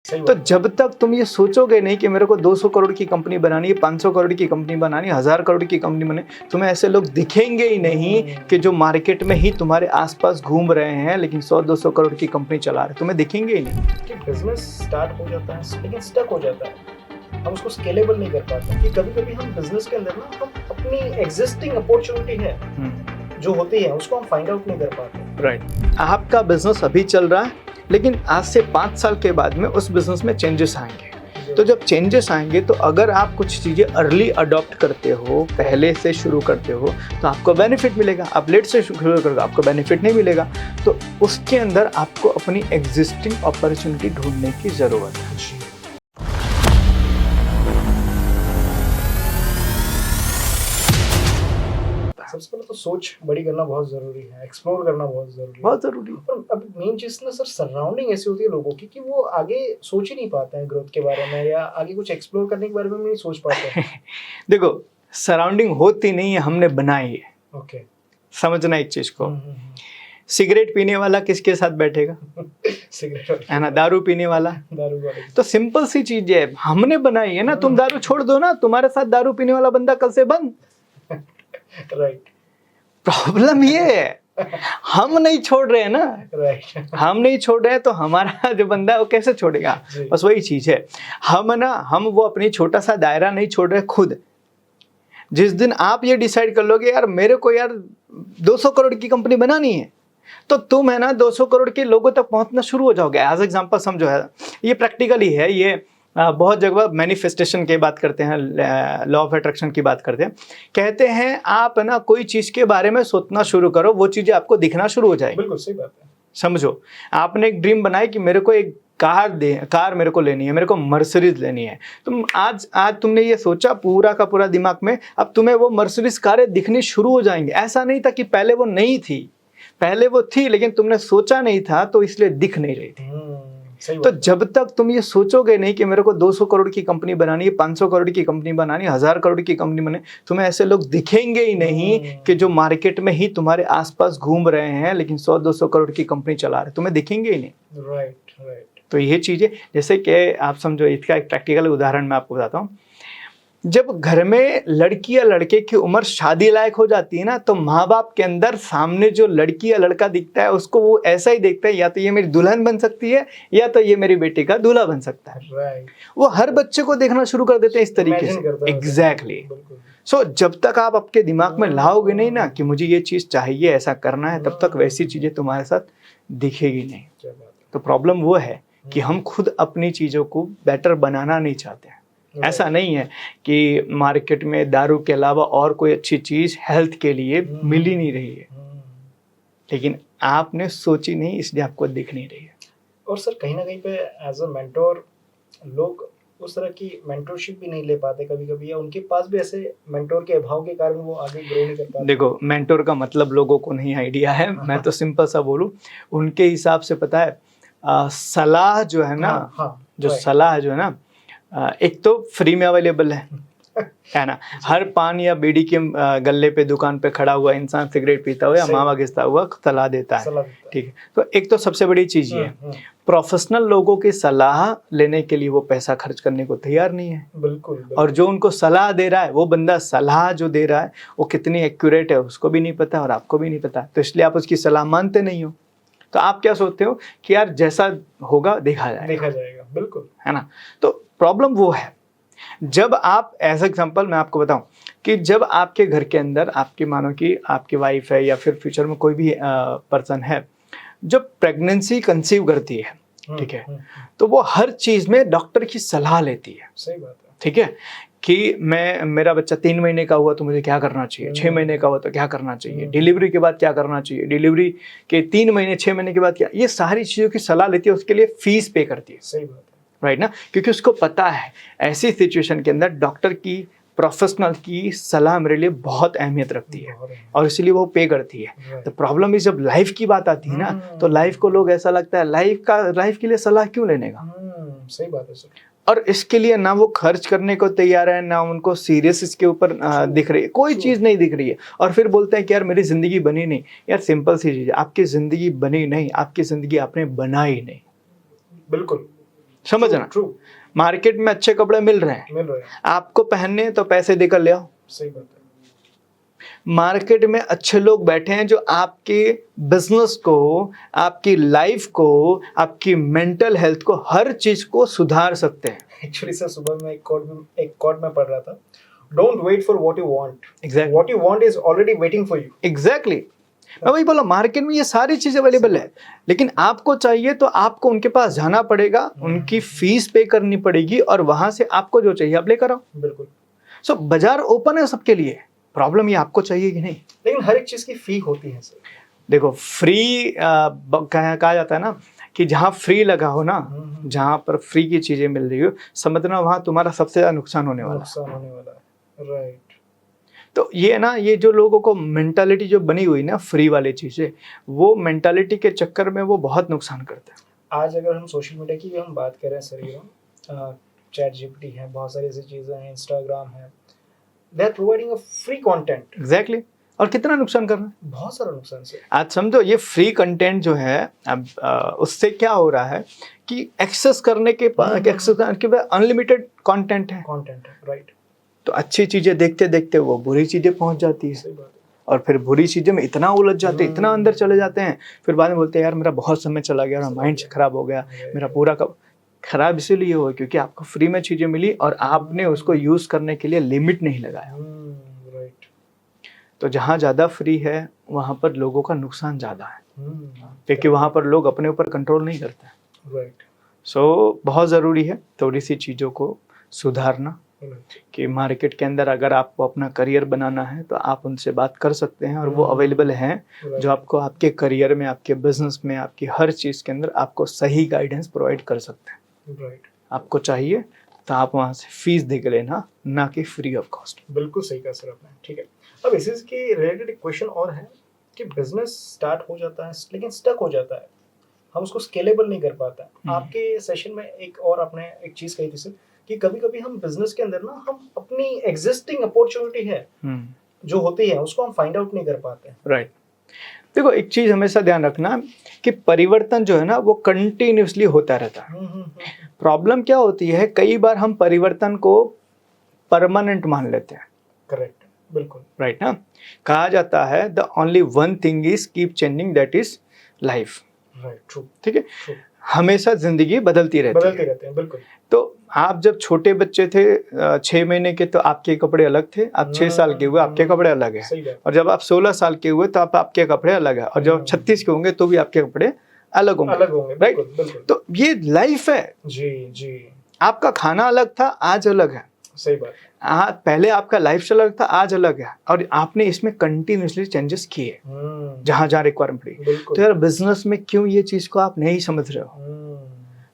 तो जब तक तुम ये सोचोगे नहीं कि मेरे को 200 करोड़ की कंपनी बनानी है, 500 करोड़ की कंपनी बनानी है, 1000 करोड़ की कंपनी बनानी, तुम्हें ऐसे लोग दिखेंगे ही नहीं कि जो मार्केट में ही तुम्हारे आसपास घूम रहे हैं लेकिन 100-200 करोड़ की कंपनी चला रहे, तुम्हें दिखेंगे ही नहीं। कि बिजनेस स्टार्ट हो जाता है लेकिन स्टक हो जाता है, हम उसको स्केलेबल नहीं कर पाते। कि कभी कभी हम बिजनेस के अंदर ना हम अपनी एग्जिस्टिंग अपॉर्चुनिटी है जो होती है उसको हम फाइंड आउट नहीं कर पाते। राइट। आपका बिजनेस अभी चल रहा है लेकिन आज से 5 साल के बाद में उस बिजनेस में चेंजेस आएंगे। तो जब चेंजेस आएंगे तो अगर आप कुछ चीज़ें अर्ली अडॉप्ट करते हो, पहले से शुरू करते हो, तो आपको बेनिफिट मिलेगा। आप लेट से शुरू करोगे आपको बेनिफिट नहीं मिलेगा। तो उसके अंदर आपको अपनी एग्जिस्टिंग अपॉर्चुनिटी ढूंढने की ज़रूरत है। सबसे पहले तो सोच बड़ी करना बहुत जरूरी है, एक्सप्लोर करना बहुत जरूरी है। बहुत ज़रूरी है। पर अब मेन चीज ना सर, सराउंडिंग ऐसी होती है लोगों की कि वो आगे सोच ही नहीं पाते हैं ग्रोथ के बारे में, या आगे कुछ एक्सप्लोर करने के बारे में नहीं सोच पाते हैं। देखो, सराउंडिंग होती नहीं है, हमने बनाई है। ओके, समझना एक चीज़ को। सिगरेट पीने वाला किसके साथ बैठेगा? सिगरेट है ना। दारू पीने वाला, दारू वाले। तो सिंपल सी चीज है, हमने बनाई है ना। तुम दारू छोड़ दो ना, तुम्हारे साथ दारू पीने वाला बंदा कल से बंद। राइट। प्रॉब्लम ये है, हम नहीं छोड़ रहे हैं ना। राइट। हम नहीं छोड़ रहे हैं तो हमारा जो बंदा है वो कैसे छोड़ेगा? बस वही चीज है। हम वो अपनी छोटा सा दायरा नहीं छोड़ रहे खुद। जिस दिन आप ये डिसाइड कर लोगे यार मेरे को यार 200 करोड़ की कंपनी बनानी है, तो तुम है ना 200 करोड़ के लोगों तक पहुंचना शुरू हो जाओगे। एज एग्जांपल समझो, है ये प्रैक्टिकली है। ये बहुत जगह मैनिफेस्टेशन की बात करते हैं, लॉ ऑफ अट्रैक्शन की बात करते हैं। कहते हैं आप ना कोई चीज़ के बारे में सोचना शुरू करो, वो चीज़ें आपको दिखना शुरू हो जाएगी। बिल्कुल सही बात है। समझो, आपने एक ड्रीम बनाई कि मेरे को एक कार मेरे को लेनी है, मेरे को मर्सिडीज लेनी है। तुम आज तुमने ये सोचा पूरा का पूरा दिमाग में, अब तुम्हें वो मर्सिडीज कारें दिखनी शुरू हो जाएंगी। ऐसा नहीं था कि पहले वो नहीं थी, पहले वो थी लेकिन तुमने सोचा नहीं था तो इसलिए दिख नहीं रही थी। तो जब तक तुम ये सोचोगे नहीं कि मेरे को 200 करोड़ की कंपनी बनानी है, 500 करोड़ की कंपनी बनानी है, 1000 करोड़ की कंपनी बनानी, तुम्हें ऐसे लोग दिखेंगे ही नहीं कि जो मार्केट में ही तुम्हारे आसपास घूम रहे हैं लेकिन 100-200 करोड़ की कंपनी चला रहे, तुम्हें दिखेंगे ही नहीं। राइट। तो ये चीज़ें, जैसे कि आप समझो, इसका एक प्रैक्टिकल उदाहरण मैं आपको बताता हूँ। जब घर में लड़की या लड़के की उम्र शादी लायक हो जाती है ना, तो माँ बाप के अंदर सामने जो लड़की या लड़का दिखता है उसको वो ऐसा ही देखता है, या तो ये मेरी दुल्हन बन सकती है या तो ये मेरी बेटी का दूल्हा बन सकता है। राइट। वो हर बच्चे को देखना शुरू कर देते हैं इस तरीके से। एग्जैक्टली। सो जब तक आप आपके दिमाग में लाओगे नहीं ना कि मुझे ये चीज़ चाहिए, ऐसा करना है, तब तक वैसी चीज़ें तुम्हारे साथ दिखेगी नहीं। तो प्रॉब्लम वो है कि हम खुद अपनी चीज़ों को बेटर बनाना नहीं चाहते हैं। ऐसा नहीं है कि मार्केट में दारू के अलावा और कोई अच्छी चीज़ हेल्थ के लिए मिल ही नहीं रही है, लेकिन आपने सोची नहीं इसलिए आपको दिख नहीं रही है। और सर कहीं ना कहीं पे एज अ मेंटोर लोग उस तरह की मेंटोरशिप भी नहीं ले पाते कभी कभी, या उनके पास भी ऐसे मेंटोर के अभाव के कारण वो आगे ग्रो नहीं कर पाते। देखो, मेंटोर का मतलब लोगों को नहीं आइडिया है। मैं तो सिंपल सा बोलूँ, उनके हिसाब से पता है, सलाह जो है ना, जो सलाह जो है ना, एक तो फ्री में अवेलेबल है ना। हर पान या बीड़ी के गल्ले पे दुकान पे खड़ा हुआ इंसान सिगरेट पीता हुआ या मावा घिसता हुआ सलाह देता है। ठीक है, तो एक तो सबसे बड़ी चीज़ ये है, प्रोफेशनल लोगों की सलाह लेने के लिए वो पैसा खर्च करने को तैयार नहीं है। बिल्कुल। और जो उनको सलाह दे रहा है, वो बंदा सलाह जो दे रहा है वो कितनी एक्यूरेट है उसको भी नहीं पता और आपको भी नहीं पता, तो इसलिए आप उसकी सलाह मानते नहीं हो। तो आप क्या सोचते हो कि यार जैसा होगा देखा जाएगा। बिल्कुल, है ना। तो प्रॉब्लम वो है, जब आप, एज एग्जांपल मैं आपको बताऊं कि जब आपके घर के अंदर आपकी, मानो कि आपकी वाइफ है या फिर फ्यूचर में कोई भी पर्सन है जो प्रेगनेंसी कंसीव करती है, ठीक है, तो वो हर चीज़ में डॉक्टर की सलाह लेती है। सही बात है। ठीक है कि मेरा बच्चा 3 महीने का हुआ तो मुझे क्या करना चाहिए, 6 महीने का हुआ तो क्या करना चाहिए, डिलीवरी के बाद क्या करना चाहिए, डिलीवरी के 3 महीने 6 महीने के बाद क्या, ये सारी चीज़ों की सलाह लेती है, उसके लिए फीस पे करती है। सही बात है। राइट ना, क्योंकि उसको पता है ऐसी सिचुएशन के अंदर डॉक्टर की, प्रोफेशनल की सलाह मेरे लिए बहुत अहमियत रखती है और इसलिए वो पे करती है। तो प्रॉब्लम इज, जब लाइफ की बात आती है ना, तो लाइफ को लोग ऐसा लगता है लाइफ के लिए सलाह क्यों लेने का। सही बात है सर। और इसके लिए ना वो खर्च करने को तैयार है, ना उनको सीरियस इसके ऊपर दिख रही है, कोई चीज़ नहीं दिख रही है, और फिर बोलते हैं कि यार मेरी ज़िंदगी बनी नहीं। यार सिंपल सी चीज़ है, आपकी ज़िंदगी बनी नहीं, आपकी ज़िंदगी आपने बनाई नहीं। बिल्कुल। समझना। ट्रू मार्केट में अच्छे कपड़े मिल रहे हैं, मिल रहे हैं, आपको पहनने हैं तो पैसे देकर ले आओ। सही बात है। मार्केट में अच्छे लोग बैठे हैं जो आपके बिजनेस को, आपकी लाइफ को, आपकी मेंटल हेल्थ को, हर चीज को सुधार सकते हैं। एक्चुअली सर सुबह में एक कोट में पढ़ रहा था, don't wait for what you want, Exactly. What you want is already waiting for you. Exactly मैं वही बोला, मार्केट में ये सारी चीज अवेलेबल है, लेकिन आपको चाहिए तो आपको उनके पास जाना पड़ेगा, उनकी फीस पे करनी पड़ेगी और वहां से आपको जो चाहिए आप लेकर आओ। बिल्कुल। सो बाजार ओपन है सबके लिए, प्रॉब्लम ये आपको चाहिए कि नहीं। लेकिन हर एक चीज की फी होती है सर। देखो फ्री कहा जाता है ना कि जहाँ फ्री लगा हो ना, जहाँ पर फ्री की चीजें मिल रही हो, समझना वहाँ तुम्हारा सबसे ज्यादा नुकसान होने वाला है। नुकसान होने वाला है, राइट। तो ये ना, ये जो लोगों को मेंटालिटी जो बनी हुई ना फ्री वाली चीजें, वो मेंटालिटी के चक्कर में वो बहुत नुकसान करते हैं। आज अगर हम सोशल मीडिया की हम बात करें सर, चैट जीपीटी है, बहुत सारी ऐसी चीजें हैं, इंस्टाग्राम है, they are providing a free content. Exactly और कितना नुकसान कर रहा है, बहुत सारा नुकसान सर। आज समझो ये फ्री कंटेंट जो है, अब उससे क्या हो रहा है कि एक्सेस करने के बाद अनलिमिटेड कंटेंट है, कंटेंट है, राइट। तो अच्छी चीजें देखते देखते वो बुरी चीजें पहुंच जाती है, सही बात है। और फिर बुरी चीजें में इतना उलझ जाते हैं, इतना अंदर चले जाते हैं, फिर बाद में बोलते हैं यार मेरा बहुत समय चला गया, मेरा माइंड खराब हो गया, मेरा पूरा खराब इसीलिए हुआ क्योंकि आपको फ्री में चीजें मिली और आपने उसको यूज करने के लिए लिमिट नहीं लगाया। राइट। तो जहाँ ज्यादा फ्री है वहां पर लोगों का नुकसान ज्यादा है, क्योंकि वहां पर लोग अपने ऊपर कंट्रोल नहीं करते। राइट। सो बहुत जरूरी है थोड़ी सी चीजों को सुधारना, कि मार्केट के अंदर अगर आपको अपना करियर बनाना है तो आप उनसे बात कर सकते हैं और वो अवेलेबल हैं जो आपको आपके करियर में, आपके बिजनेस में, आपकी हर चीज़ के अंदर आपको सही गाइडेंस प्रोवाइड कर सकते हैं। राइट। आपको चाहिए तो आप वहाँ से फीस दे के लेना, ना कि फ्री ऑफ कॉस्ट। बिल्कुल सही कहा सर आपने, ठीक है। अब इसी के रिलेटेड एक क्वेश्चन और है कि बिजनेस स्टार्ट हो जाता है लेकिन स्टक हो जाता है, हम उसको स्केलेबल नहीं कर पाते हैं। आपके सेशन में एक और आपने एक चीज कही थी सर कि कभी कभी हम बिजनेस के अंदर ना हम अपनी एग्जिस्टिंग अपॉर्चुनिटी है जो होती है उसको हम फाइंड आउट नहीं कर पाते हैं। राइट। देखो एक चीज हमेशा ध्यान रखना कि परिवर्तन जो है ना वो कंटिन्यूसली होता रहता है। प्रॉब्लम क्या होती है, कई बार हम परिवर्तन को परमानेंट मान लेते हैं। करेक्ट, बिल्कुल राइट ना, कहा जाता है the only one thing is keep changing, that is life. Right, true, ठीक है, हमेशा जिंदगी बदलते रहते हैं, बिल्कुल। तो आप जब छोटे बच्चे थे 6 महीने के तो आपके कपड़े अलग थे, आप 6 साल के हुए आपके कपड़े अलग है, और जब आप 16 साल के हुए तो आप आपके कपड़े अलग है, और जब आप 36 के होंगे तो भी आपके कपड़े अलग होंगे। राइट, तो ये लाइफ है। जी जी। आपका खाना अलग था, आज अलग है। सही बात। पहले आपका लाइफ अलग था, आज अलग है, और आपने इसमें कंटिन्यूसली चेंजेस किए जहां जहां रिक्वायरमेंट पड़ी। तो यार बिजनेस में क्यों ये चीज को आप नहीं समझ रहे हो?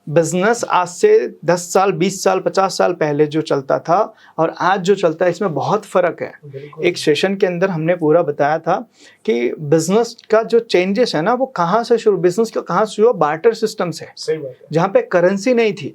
बिजनेस आज से 10 साल, 20 साल, 50 साल पहले जो चलता था और आज जो चलता है इसमें बहुत फर्क है। एक सेशन के अंदर हमने पूरा बताया था कि बिजनेस का जो चेंजेस है ना वो कहाँ से शुरू, बिजनेस का कहाँ शुरू हुआ, बार्टर सिस्टम से। सही बात है। जहाँ पे करेंसी नहीं थी,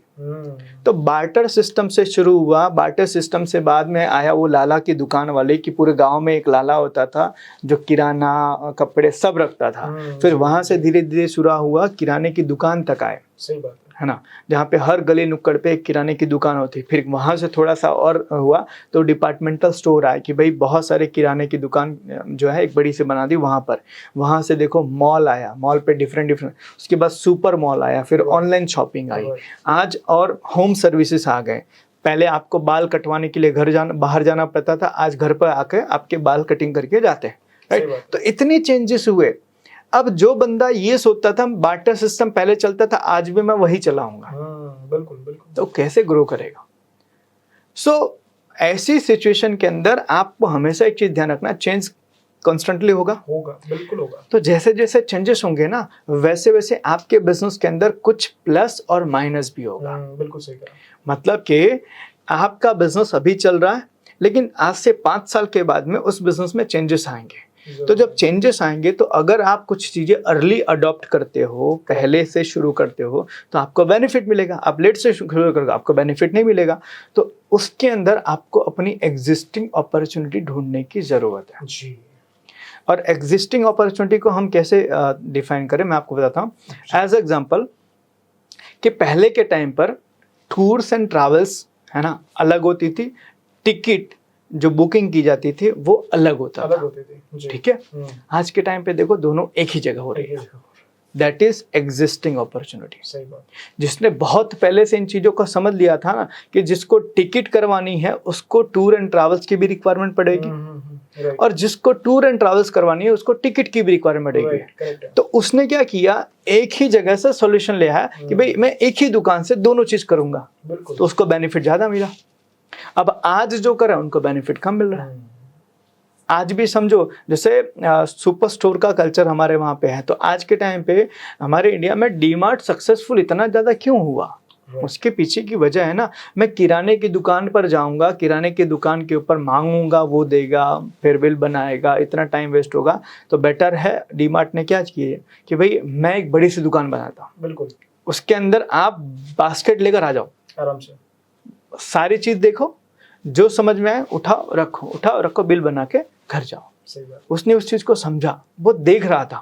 तो बार्टर सिस्टम से शुरू हुआ। बार्टर सिस्टम से बाद में आया वो लाला की दुकान वाले, कि पूरे गांव में एक लाला होता था जो किराना, कपड़े सब रखता था। फिर वहां से धीरे धीरे शुरू हुआ, किराने की दुकान तक आए। सही बात है ना, जहाँ पे हर गली नुक्कड़ पे एक किराने की दुकान होती। फिर वहाँ से थोड़ा सा और हुआ तो डिपार्टमेंटल स्टोर आए कि भाई बहुत सारे किराने की दुकान जो है एक बड़ी से बना दी वहाँ पर। वहाँ से देखो मॉल आया, मॉल पे डिफरेंट, उसके बाद सुपर मॉल आया, फिर ऑनलाइन शॉपिंग आई आज, और होम सर्विसेज आ गए। पहले आपको बाल कटवाने के लिए बाहर जाना पड़ता था, आज घर पर आके आपके बाल कटिंग करके जाते हैं। राइट, तो इतने चेंजेस हुए। अब जो बंदा ये सोचता था बार्टर सिस्टम पहले चलता था, आज भी मैं वही चलाऊंगा, बिल्कुल बिल्कुल, तो कैसे ग्रो करेगा? सो ऐसी सिचुएशन के अंदर आपको हमेशा एक चीज ध्यान रखना, चेंज कॉन्स्टेंटली होगा, बिल्कुल होगा। तो जैसे जैसे चेंजेस होंगे ना, वैसे वैसे आपके बिजनेस के अंदर कुछ प्लस और माइनस भी होगा। बिल्कुल सही कहा। मतलब कि आपका बिजनेस अभी चल रहा है, लेकिन आज से 5 साल के बाद में उस बिजनेस में चेंजेस आएंगे। तो जब चेंजेस आएंगे तो अगर आप कुछ चीजें अर्ली अडॉप्ट करते हो, पहले से शुरू करते हो, तो आपको बेनिफिट मिलेगा। आप लेट से शुरू करोगे आपको बेनिफिट नहीं मिलेगा। तो उसके अंदर आपको अपनी एग्जिस्टिंग अपॉर्चुनिटी ढूंढने की जरूरत है जी। और एग्जिस्टिंग अपॉर्चुनिटी को हम कैसे डिफाइन करें, मैं आपको बताता हूँ। एज एग्जाम्पल कि पहले के टाइम पर टूर्स एंड ट्रैवल्स है ना अलग होती थी, टिकट जो बुकिंग की जाती थी वो अलग होता अलग था, होते थे जी। ठीक है। आज के टाइम पे देखो दोनों एक ही जगह हो रही है, दैट इज एग्जिस्टिंग अपॉर्चुनिटी। सही बात। जिसने बहुत पहले से इन चीज़ों को समझ लिया था ना कि जिसको टिकट करवानी है उसको टूर एंड ट्रैवल्स की भी रिक्वायरमेंट पड़ेगी, राइट और जिसको टूर एंड ट्रैवल्स करवानी है उसको टिकट की भी रिक्वायरमेंट पड़ेगी। राइट करेक्ट है। तो उसने क्या किया, एक ही जगह से सॉल्यूशन ले आया कि भाई मैं एक ही दुकान से दोनों चीज करूंगा, बिल्कुल। तो उसको बेनिफिट ज्यादा मिला। अब आज जो कर रहा है उनको बेनिफिट कम मिल रहा है। आज भी समझो जैसे सुपर स्टोर का कल्चर हमारे वहाँ पे है, तो आज के टाइम पे हमारे इंडिया में डीमार्ट सक्सेसफुल इतना ज़्यादा क्यों हुआ, उसके पीछे की वजह है ना, मैं किराने की दुकान पर जाऊंगा, किराने की दुकान के ऊपर मांगूंगा, वो देगा, फिर बिल बनाएगा, इतना टाइम वेस्ट होगा। तो बेटर है डीमार्ट ने क्या किए कि भाई मैं एक बड़ी सी दुकान बनाता हूँ, बिल्कुल उसके अंदर आप बास्केट लेकर आ जाओ, आराम से सारी चीज़ देखो, जो समझ में आए उठाओ रखो, बिल बना के घर जाओ। सही बात। उसने उस चीज को समझा, वो देख रहा था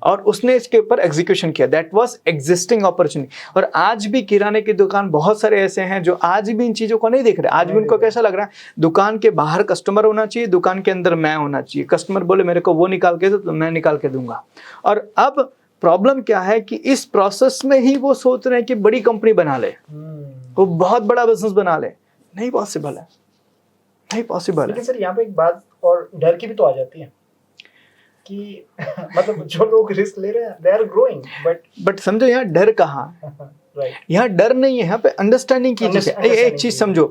और उसने इसके ऊपर एग्जीक्यूशन किया, दैट वाज एग्जिस्टिंग अपॉर्चुनिटी। और आज भी किराने की दुकान बहुत सारे ऐसे हैं जो आज भी इन चीजों को नहीं देख रहे। आज भी उनको कैसा लग रहा है, दुकान के बाहर कस्टमर होना चाहिए, दुकान के अंदर मैं होना चाहिए, कस्टमर बोले मेरे को वो निकाल के दो तो मैं निकाल के दूंगा। और अब प्रॉब्लम क्या है कि इस प्रोसेस में ही वो सोच रहे हैं कि बड़ी कंपनी बना ले, वो बहुत बड़ा बिजनेस बना ले। नहीं पॉसिबल है, नहीं पॉसिबल है। लेकिन सर यहाँ पे एक बात और डर की भी तो आ जाती है कि मतलब जो लोग रिस्क ले रहे हैं दे आर ग्रोइंग, बट समझो यहाँ डर कहाँ है, राइट यहाँ डर नहीं है, यहाँ पे अंडरस्टैंडिंग की चीज है। एक चीज समझो,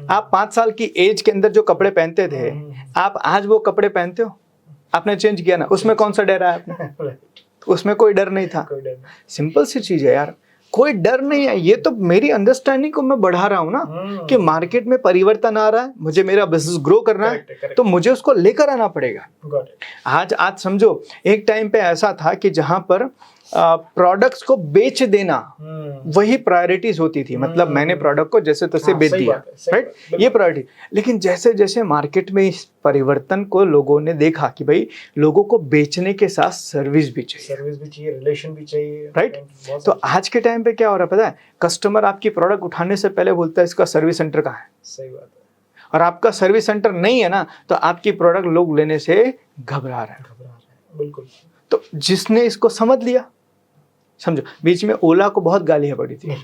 आप 5 साल की एज के अंदर जो कपड़े पहनते थे, आप आज वो कपड़े पहनते हो, आपने चेंज किया ना, उसमें कौन सा डर है आपने? उसमें कोई डर नहीं था। सिंपल सी चीज है यार, कोई डर नहीं है। ये तो मेरी अंडरस्टैंडिंग को मैं बढ़ा रहा हूँ ना कि मार्केट में परिवर्तन आ रहा है, मुझे मेरा बिजनेस ग्रो करना है, तो मुझे उसको लेकर आना पड़ेगा। आज समझो एक टाइम पे ऐसा था कि जहां पर प्रोडक्ट्स को बेच देना वही प्रायोरिटीज होती थी, मतलब मैंने प्रोडक्ट को जैसे तैसे बेच दिया, राइट, ये प्रायोरिटी। लेकिन जैसे जैसे मार्केट में इस परिवर्तन को लोगों ने देखा कि भाई लोगों को बेचने के साथ सर्विस भी चाहिए, रिलेशन भी चाहिए, राइट। तो आज के टाइम पे क्या हो रहा है पता है, कस्टमर आपकी प्रोडक्ट उठाने से पहले बोलता है इसका सर्विस सेंटर कहाँ है। सही बात है। और आपका सर्विस सेंटर नहीं है ना, तो आपकी प्रोडक्ट लोग लेने से घबरा रहे हैं। बिल्कुल। तो जिसने इसको समझ लिया, समझो बीच में ओला को बहुत गालियां पड़ी थी,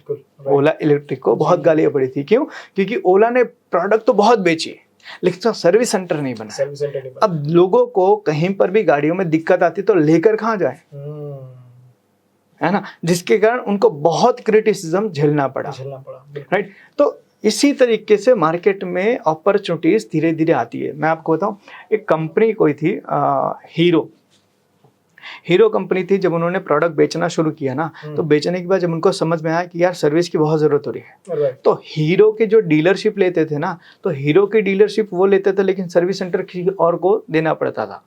ओला इलेक्ट्रिक को बहुत गालियां पड़ी थी। क्यों? क्योंकि ओला ने प्रोडक्ट तो बहुत बेची लेकिन सर्विस सेंटर नहीं बना। अब लोगों को कहीं पर भी गाड़ियों में दिक्कत आती तो लेकर कहाँ जाए, है ना, जिसके कारण उनको बहुत क्रिटिसिज्म झेलना पड़ा, राइट। तो इसी तरीके से मार्केट में अपॉर्चुनिटीज धीरे धीरे आती है। मैं आपको बताऊं, एक कंपनी कोई थी हीरो कंपनी थी। जब उन्होंने प्रोडक्ट बेचना शुरू किया ना, तो बेचने के बाद जब उनको समझ में आया कि यार सर्विस की बहुत जरूरत हो रही है, तो हीरो के जो डीलरशिप लेते थे ना, तो हीरो की डीलरशिप वो लेते थे लेकिन सर्विस सेंटर किसी और को देना पड़ता था।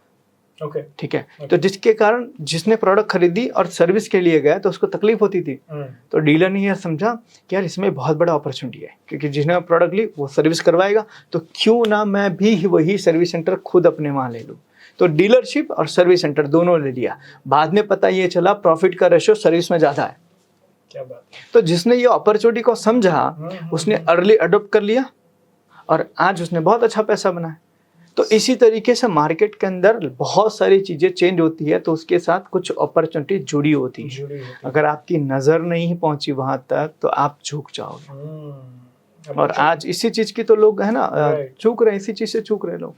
ठीक है। तो जिसके कारण जिसने प्रोडक्ट खरीदी और सर्विस के लिए गया तो उसको तकलीफ होती थी। तो डीलर ने यह समझा कि यार इसमें बहुत बड़ा अपॉर्चुनिटी है, क्योंकि जिसने प्रोडक्ट ली वो सर्विस करवाएगा, तो क्यों ना मैं भी वही सर्विस सेंटर खुद अपने वहाँ ले लूँ। तो डीलरशिप और सर्विस सेंटर दोनों ले लिया। बाद में पता ये चला प्रॉफिट का रेशो सर्विस में ज़्यादा है। क्या बात। तो जिसने ये अपॉर्चुनिटी को समझा उसने अर्ली अडोप्ट कर लिया और आज उसने बहुत अच्छा पैसा बनाया। तो इसी तरीके से मार्केट के अंदर बहुत सारी चीज़ें चेंज होती है, तो उसके साथ कुछ अपॉर्चुनिटी जुड़ी होती है। अगर आपकी नज़र नहीं पहुंची वहां तक तो आप चूक जाओगे। और आज इसी चीज़ की तो लोग है ना चूक रहे हैं, इसी चीज़ से चूक रहे लोग।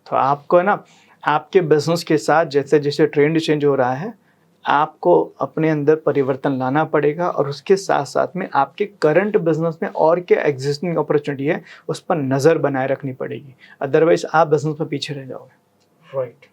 तो आपको है ना आपके बिजनेस के साथ जैसे जैसे ट्रेंड चेंज हो रहा है, आपको अपने अंदर परिवर्तन लाना पड़ेगा और उसके साथ साथ में आपके करंट बिजनेस में और क्या एग्जिस्टिंग अपॉर्चुनिटी है उस पर नज़र बनाए रखनी पड़ेगी, अदरवाइज आप बिजनेस में पीछे रह जाओगे। राइट।